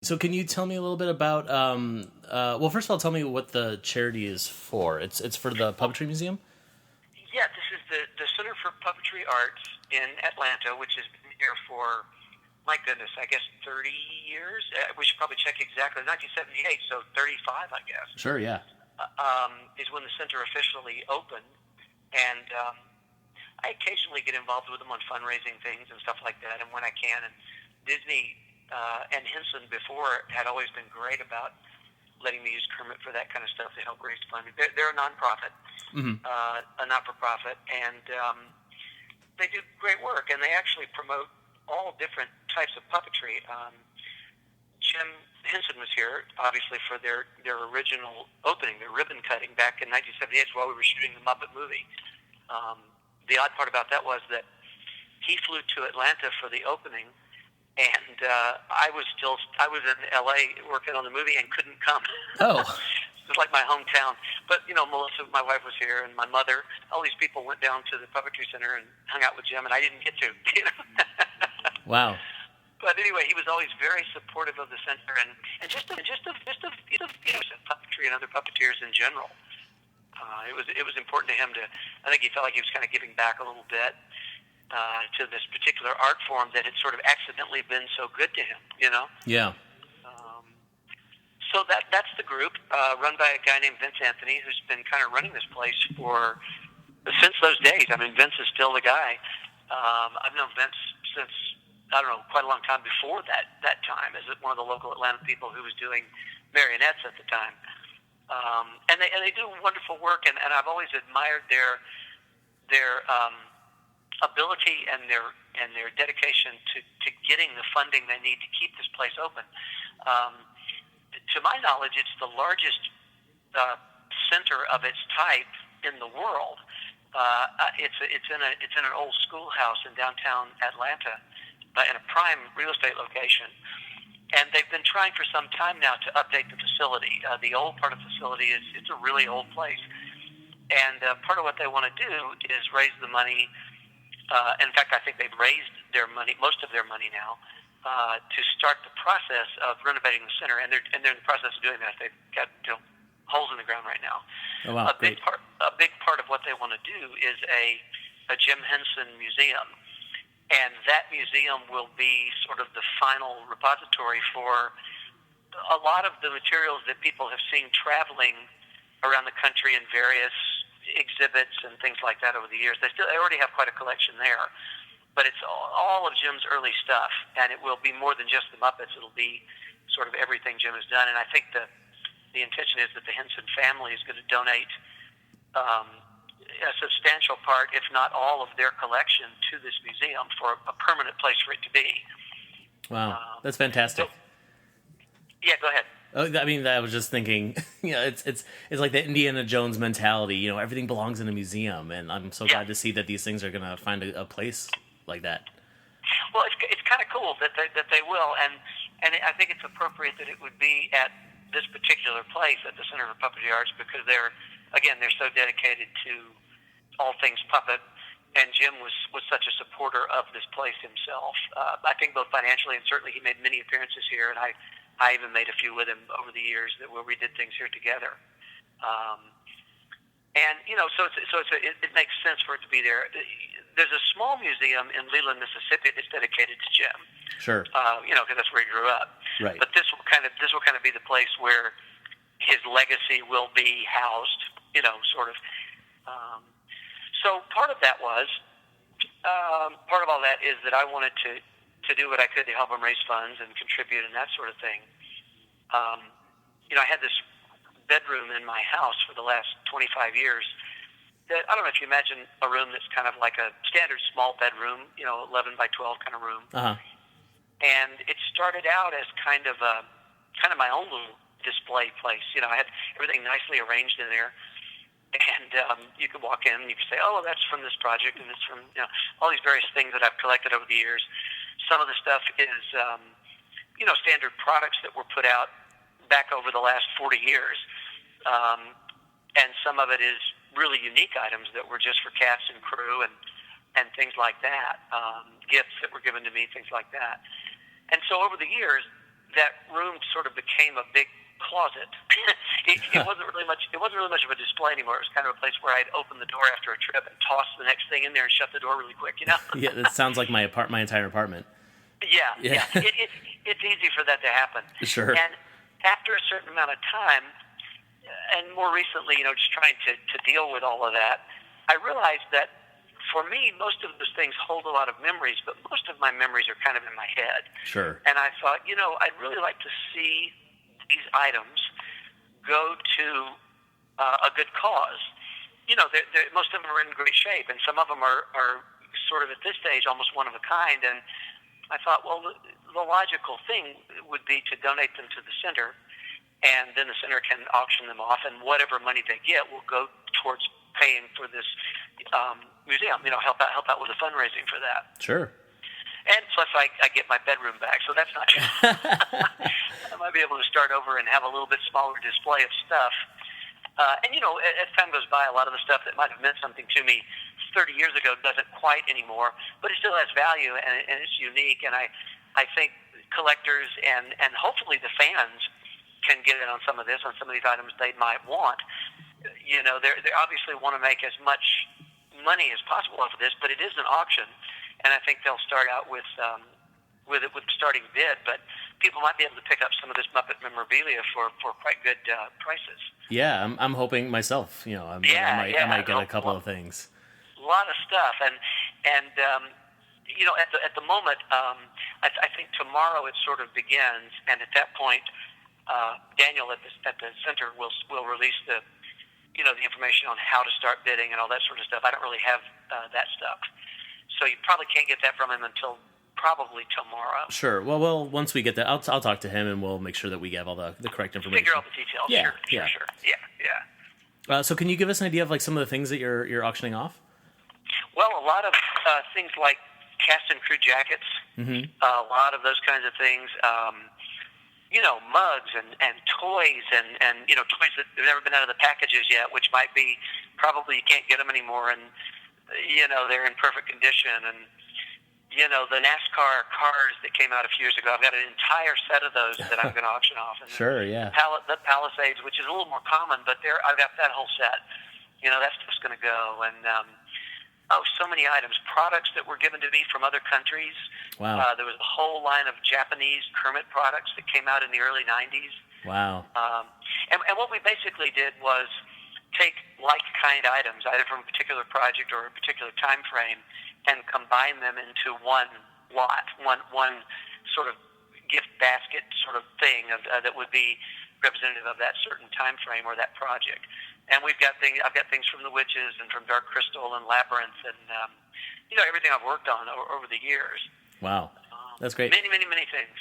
So can you tell me a little bit about, well, first of all, tell me what the charity is for. It's for the Puppetry Museum? Yeah, this is the Center for Puppetry Arts in Atlanta, which has been here for, my goodness, I guess 30 years. We should probably check exactly. 1978, so 35, I guess. Sure, yeah. Is when the center officially opened. And I occasionally get involved with them on fundraising things and stuff like that, and when I can. And Disney and Henson before had always been great about letting me use Kermit for that kind of stuff to help raise funding. They're a nonprofit, a not-for-profit, and they do great work, and they actually promote all different types of puppetry. Jim Henson was here, obviously, for their original opening, their ribbon cutting back in 1978 while we were shooting the Muppet movie. The odd part about that was that he flew to Atlanta for the opening, and I was in L.A. working on the movie and couldn't come. Oh. It's like my hometown. But, Melissa, my wife, was here, and my mother. All these people went down to the Puppetry Center and hung out with Jim, and I didn't get to. Wow. But anyway, he was always very supportive of the center and just of puppetry and other puppeteers in general. It was important to him to. I think he felt like he was kind of giving back a little bit to this particular art form that had sort of accidentally been so good to him. Yeah. So that's the group run by a guy named Vince Anthony, who's been kind of running this place since those days. I mean, Vince is still the guy. I've known Vince since, I don't know, quite a long time before that time, as one of the local Atlanta people who was doing marionettes at the time. And they do wonderful work, and I've always admired their ability and their dedication to getting the funding they need to keep this place open. To my knowledge, it's the largest center of its type in the world. It's in an old schoolhouse in downtown Atlanta, in a prime real estate location. And they've been trying for some time now to update the facility. The old part of the facility it's a really old place. And part of what they want to do is raise the money. In fact, I think they've raised their money, most of their money now, to start the process of renovating the center. And they're in the process of doing that. They've got holes in the ground right now. Oh, wow. A big part of what they want to do is a Jim Henson Museum. And that museum will be sort of the final repository for a lot of the materials that people have seen traveling around the country in various exhibits and things like that over the years. They already have quite a collection there, but it's all of Jim's early stuff, and it will be more than just the Muppets. It'll be sort of everything Jim has done, and I think the intention is that the Henson family is going to donate a substantial part, if not all, of their collection to this museum for a permanent place for it to be. Wow, that's fantastic. Yeah, go ahead. Oh, I mean, I was just thinking, it's like the Indiana Jones mentality. Everything belongs in a museum, and I'm so glad to see that these things are going to find a place like that. Well, it's kind of cool that they will, and I think it's appropriate that it would be at this particular place at the Center for Puppetry Arts because they're so dedicated to all things puppet, and Jim was such a supporter of this place himself. I think both financially and certainly he made many appearances here, and I even made a few with him over the years where we did things here together. It makes sense for it to be there. There's a small museum in Leland, Mississippi that's dedicated to Jim. Sure. Because that's where he grew up. Right. But this will kind of be the place where his legacy will be housed. Sort of. So part of that was, part of all that is that I wanted to do what I could to help him raise funds and contribute and that sort of thing. I had this bedroom in my house for the last 25 years that, I don't know if you imagine a room that's kind of like a standard small bedroom, 11 by 12 kind of room. Uh-huh. And it started out as kind of my own little display place. I had everything nicely arranged in there. And you could walk in and you could say, oh, that's from this project, and it's from all these various things that I've collected over the years. Some of the stuff is, standard products that were put out back over the last 40 years. And some of it is really unique items that were just for cast and crew and things like that, gifts that were given to me, things like that. And so over the years, that room sort of became a big closet. It wasn't really much. It wasn't really much of a display anymore. It was kind of a place where I'd open the door after a trip and toss the next thing in there and shut the door really quick. Yeah, that sounds like my entire apartment. Yeah. It's easy for that to happen. Sure. And after a certain amount of time, and more recently, just trying to deal with all of that, I realized that for me, most of those things hold a lot of memories, but most of my memories are kind of in my head. Sure. And I thought, I'd really like to see these items go to a good cause. Most of them are in great shape, and some of them are sort of at this stage almost one of a kind. And I thought, well, the logical thing would be to donate them to the center, and then the center can auction them off, and whatever money they get will go towards paying for this museum. Help out with the fundraising for that. Sure. And plus, I get my bedroom back, so that's not true. I might be able to start over and have a little bit smaller display of stuff. And as time goes by, a lot of the stuff that might have meant something to me 30 years ago doesn't quite anymore, but it still has value, and it's unique. And I think collectors and hopefully the fans can get in on some of this, on some of these items they might want. They obviously want to make as much money as possible off of this, but it is an auction, and I think they'll start out with starting bid, but people might be able to pick up some of this Muppet memorabilia for quite good prices. Yeah, I'm hoping myself. I might get a couple of things. A lot of stuff, and at the moment, I think tomorrow it sort of begins, and at that point, Daniel at the center will release the information on how to start bidding and all that sort of stuff. I don't really have that stuff, so you probably can't get that from him until probably tomorrow. Sure. Well, once we get that, I'll talk to him and we'll make sure that we have all the correct information. Figure out the details. Yeah. Sure. Yeah. So can you give us an idea of like some of the things that you're auctioning off? Well, a lot of things like cast and crew jackets. Mm-hmm. A lot of those kinds of things. Mugs and toys and toys that have never been out of the packages yet, which might be probably you can't get them anymore, and they're in perfect condition. And the NASCAR cars that came out a few years ago, I've got an entire set of those that I'm going to auction off. And Sure, yeah. The Palisades, which is a little more common, but I've got that whole set. That stuff's going to go. And so many items, products that were given to me from other countries. Wow. There was a whole line of Japanese Kermit products that came out in the early 90s. Wow. And what we basically did was take like-kind items, either from a particular project or a particular time frame, and combine them into one lot, one sort of gift basket sort of thing that would be representative of that certain time frame or that project. And I've got things from the Witches and from Dark Crystal and Labyrinth and everything I've worked on over the years. Wow, that's great. Many things.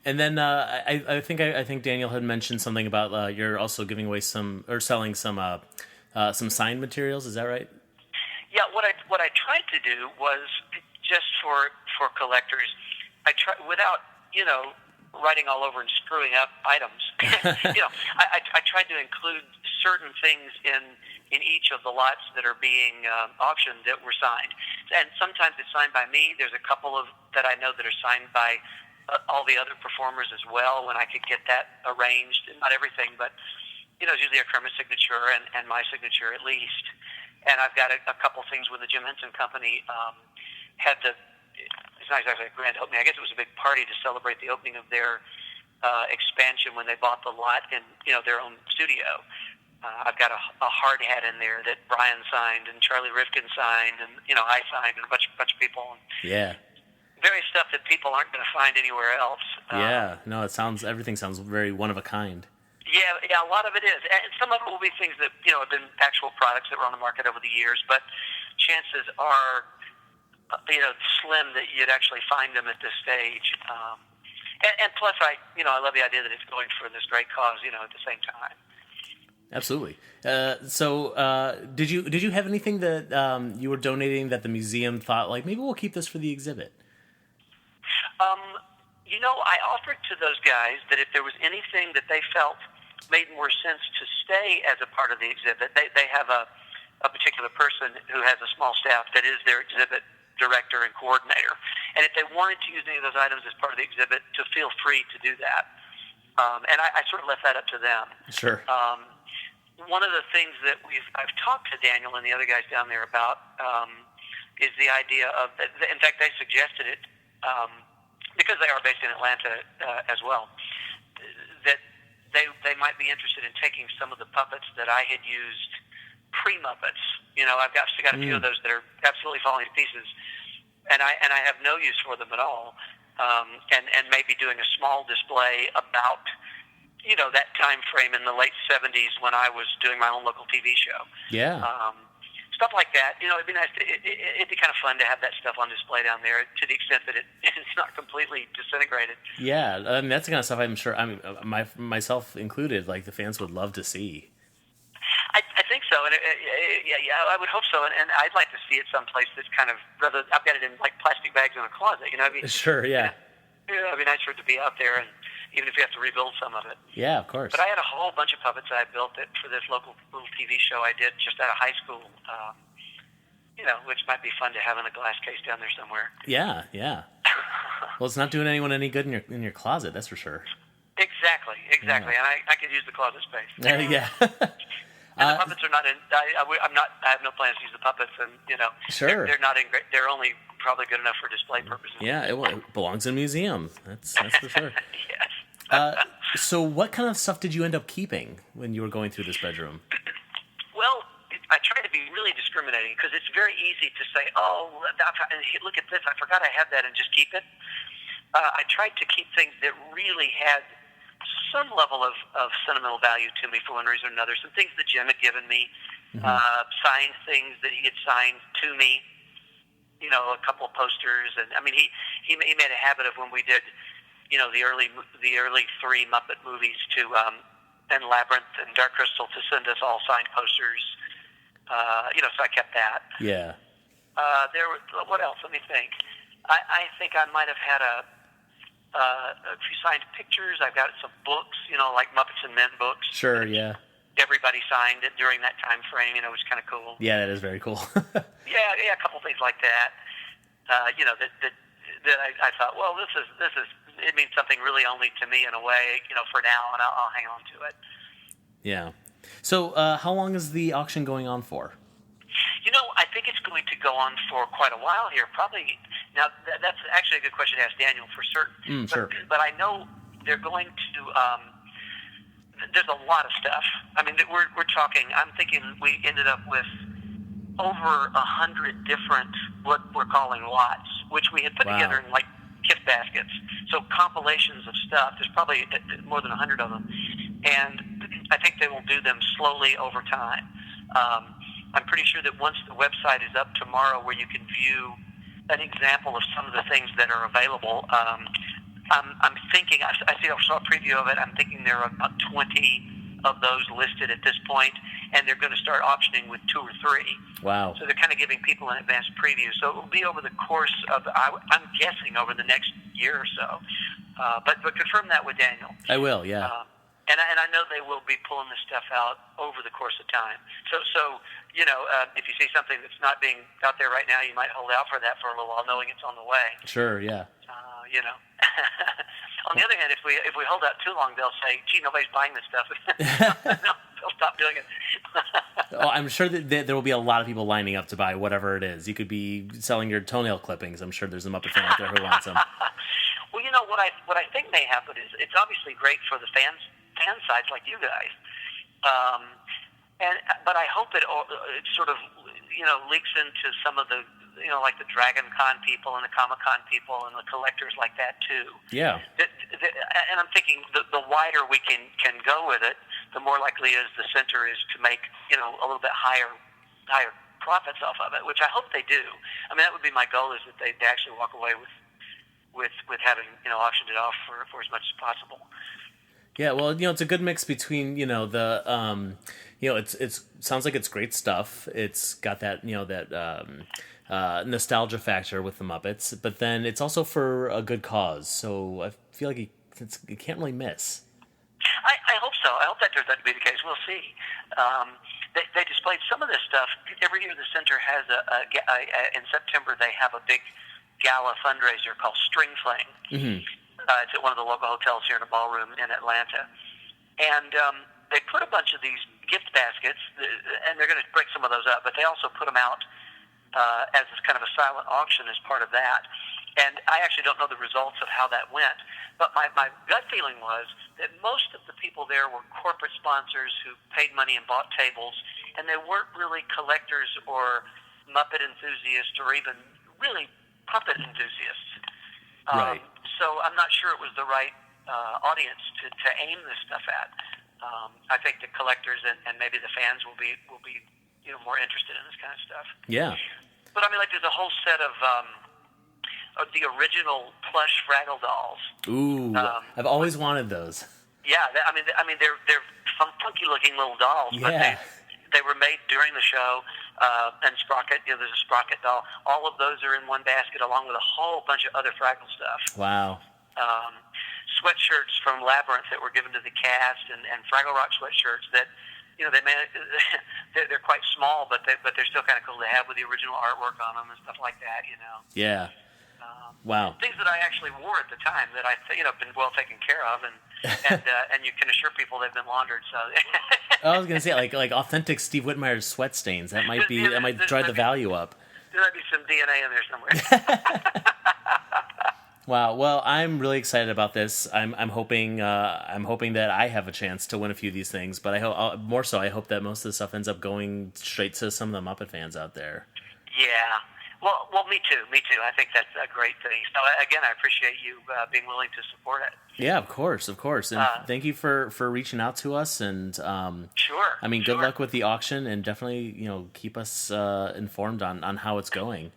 And then I think Daniel had mentioned something about you're also giving away selling some signed materials. Is that right? Yeah. What I tried to do was just for collectors. Without writing all over and screwing up items. I tried to include certain things in each of the lots that are being auctioned that were signed. And sometimes it's signed by me. There's a couple of that I know that are signed by all the other performers as well when I could get that arranged. Not everything, but it's usually a Kermit signature and my signature at least. And I've got a couple things with the Jim Henson Company. It's not exactly a grand opening. I guess it was a big party to celebrate the opening of their expansion when they bought the lot in their own studio. I've got a hard hat in there that Brian signed and Charlie Rifkin signed and I signed and a bunch of people. Yeah. Various stuff that people aren't going to find anywhere else. No, everything sounds very one of a kind. Yeah, a lot of it is, and some of it will be things that have been actual products that were on the market over the years, but chances are slim that you'd actually find them at this stage. And plus, I love the idea that it's going for this great cause, at the same time. Absolutely. So, did you have anything that you were donating that the museum thought like maybe we'll keep this for the exhibit? I offered to those guys that if there was anything that they felt made more sense to stay as a part of the exhibit, they have a particular person who has a small staff that is their exhibit director and coordinator, And if they wanted to use any of those items as part of the exhibit, to feel free to do that. And I sort of left that up to them. Sure. One of the things that I've talked to Daniel and the other guys down there about is the idea of, in fact, they suggested it, because they are based in Atlanta as well, that they might be interested in taking some of the puppets that I had used pre-Muppets. I've still got a few of those that are absolutely falling to pieces, and I have no use for them at all, and maybe doing a small display about that time frame in the late 70s when I was doing my own local TV show. Yeah. Stuff like that. It'd be nice. It'd be kind of fun to have that stuff on display down there, to the extent that it's not completely disintegrated. Yeah, that's the kind of stuff I'm sure. Myself included. Like the fans would love to see. I think so, and yeah, I would hope so, and I'd like to see it someplace that's kind of rather. I've got it in like plastic bags in a closet. Sure. Yeah. It'd be nice for it to be out there, and even if you have to rebuild some of it. Yeah, of course. But I had a whole bunch of puppets that I built for this local little TV show I did just out of high school, which might be fun to have in a glass case down there somewhere. Yeah. Well, it's not doing anyone any good in your closet, that's for sure. Exactly. Yeah. And I could use the closet space. Yeah. And the puppets are not in. I have no plans to use the puppets, and sure. they're not in. They're only probably good enough for display purposes. Yeah, it belongs in a museum. That's for sure. Yes. So what kind of stuff did you end up keeping when you were going through this bedroom? Well, I try to be really discriminating, because it's very easy to say, "Oh, look at this! I forgot I had that," and just keep it. I tried to keep things that really had some level of sentimental value to me for one reason or another. Some things that Jim had given me, signed things that he had signed to me. A couple of posters, and he made a habit of, when we did, the early 3 Muppet movies and Labyrinth and Dark Crystal, to send us all signed posters. So I kept that. Yeah. What else? Let me think. I think I might have had a few signed pictures. I've got some books, like Muppets and Men books. Sure, yeah. Everybody signed it during that time frame, which is kind of cool. Yeah, that is very cool. Yeah, a couple things like that. That I thought, well, this is it means something really only to me in a way, for now, and I'll hang on to it. Yeah. So, how long is the auction going on for? I think it's going to go on for quite a while here. Probably. Now, that's actually a good question to ask Daniel for certain. Sure. But I know they're going to. There's a lot of stuff. We're talking. I'm thinking we ended up with over 100 different what we're calling lots, which we had put together in like gift baskets. So compilations of stuff. There's probably more than 100 of them, and I think they will do them slowly over time. I'm pretty sure that once the website is up tomorrow, where you can view an example of some of the things that are available, I'm thinking, I saw a preview of it, I'm thinking there are about 20 of those listed at this point, and they're going to start auctioning with 2 or 3. Wow. So they're kind of giving people an advanced preview. So it will be over the course of, I'm guessing, over the next year or so. But confirm that with Daniel. I will, yeah. And I know they will be pulling this stuff out over the course of time. So if you see something that's not being out there right now, you might hold out for that for a little while, knowing it's on the way. Sure, yeah. On the other hand, if we hold out too long, they'll say, "Gee, nobody's buying this stuff." No, they'll stop doing it. Well, I'm sure that there will be a lot of people lining up to buy whatever it is. You could be selling your toenail clippings. I'm sure there's a Muppet fan out there who wants them. Well, what I think may happen is it's obviously great for the fan sites like you guys, but I hope it sort of leaks into some of the like the Dragon Con people and the Comic Con people and the collectors like that too. Yeah. And I'm thinking the wider we can go with it, the more likely is the center is to make a little bit higher profits off of it, which I hope they do. That would be my goal, is that they actually walk away with having auctioned it off for as much as possible. Yeah, well, it's a good mix between it's sounds like it's great stuff. It's got that nostalgia factor with the Muppets, but then it's also for a good cause. So I feel like you can't really miss. I hope so. I hope that turns out to be the case. We'll see. They displayed some of this stuff every year. The center has in September they have a big gala fundraiser called String Fling. Mm-hmm. It's at one of the local hotels here in a ballroom in Atlanta. And they put a bunch of these gift baskets, and they're going to break some of those up, but they also put them out as kind of a silent auction as part of that. And I actually don't know the results of how that went, but my gut feeling was that most of the people there were corporate sponsors who paid money and bought tables, and they weren't really collectors or Muppet enthusiasts or even really puppet enthusiasts. Right. So I'm not sure it was the right audience to aim this stuff at. I think the collectors and maybe the fans will be more interested in this kind of stuff. Yeah. But I mean, like, there's a whole set of the original Plush Fraggle dolls. Ooh, I've always wanted those. Yeah, I mean, they're funky looking little dolls, but they were made during the show. And Sprocket, there's a Sprocket doll. All of those are in one basket, along with a whole bunch of other Fraggle stuff. Wow. Sweatshirts from Labyrinth that were given to the cast, and Fraggle Rock sweatshirts that, they're quite small, but they're still kind of cool to have with the original artwork on them and stuff like that. Yeah. Wow. Things that I actually wore at the time that I've been well taken care of, and you can assure people they've been laundered. So I was gonna say like authentic Steve Whitmire sweat stains. That might drive the value up. There might be some DNA in there somewhere. Wow. Well, I'm really excited about this. I'm hoping that I have a chance to win a few of these things, but I hope I hope that most of the stuff ends up going straight to some of the Muppet fans out there. Yeah. Well, me too. I think that's a great thing. So again, I appreciate you being willing to support it. Yeah, of course, and thank you for reaching out to us. And sure. I mean, good luck with the auction, and definitely keep us informed on how it's going.